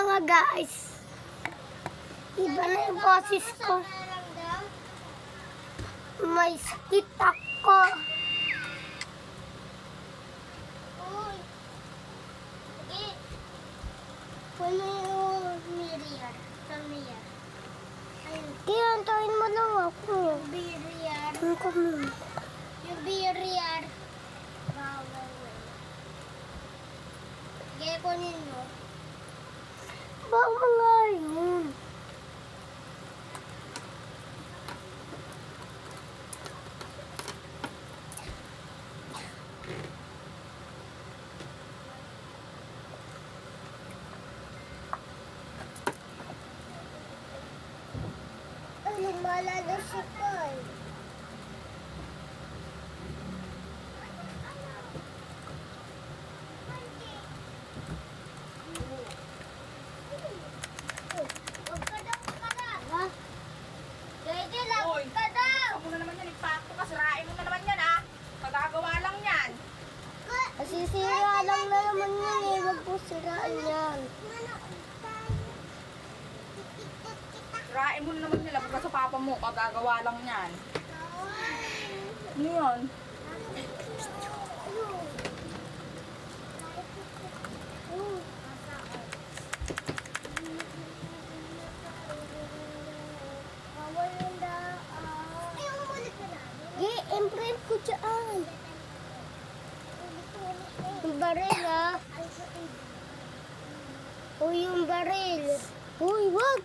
mga guys. Iba na yung boses ko. May sakit ako. Wala yung Miriam. Kaya antayin mo lang ako. Yung Miriam. Yung Miriam. Kaya kunin mo. Baka nga yun. Malalo si Paul. Sisira lang na naman yan eh. Huwag po siraan yan. Sirain mo na naman nila pagka sa papa mo. Kagagawa lang yan. Ano yun? I-imprint ko dyan. Yung baril ah. O yung baril. Uy, wag!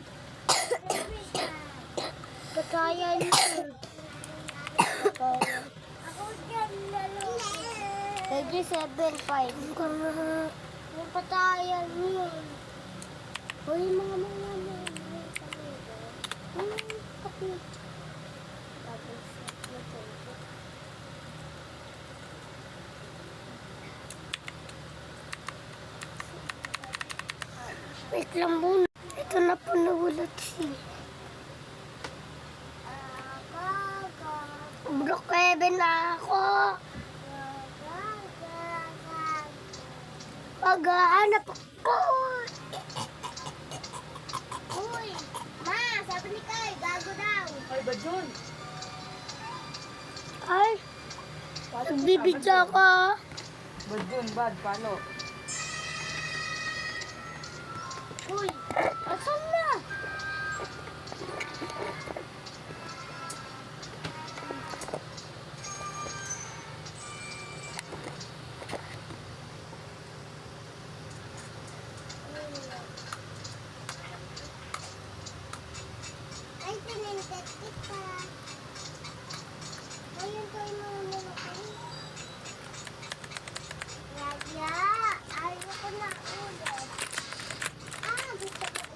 Patayan yun. Pwede 7.5. Yung patayan yun. Uy, mga kapit. Wait lang muna. Ito na po nagulat siya. Bro, Kevin na ako. Paghahanap ako. Uy, ma, sabi ni Kai, gago daw. Ay, ba dyan? Ay, nagbibidya ka. Bad dyan, bad. Paano? Uy, asan na? Ay, pinintet kita. Ayun ko yung mga malaki. Lagya, ayaw ko na ulit. Gusto ko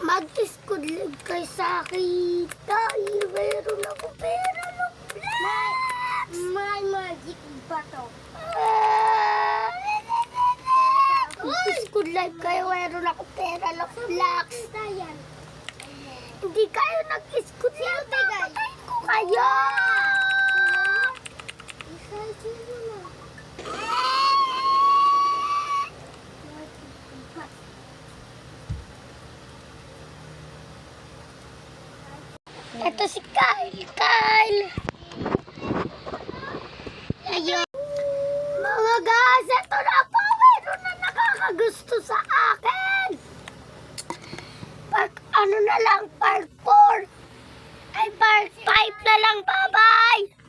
Mag-school leave kayo sa akin. Dahil meron ako pera ng may magic ba to? Mag-school live kayo, meron ako pera ng flax. Hindi kayo nag-school live, papatayin ko kayo. Ito si Kyle. Kyle! Ayun. Mga guys, ito na po. Meron na nakakagusto sa akin. Park, ano na lang, park 4. Ay, park 5 na lang. Bye-bye!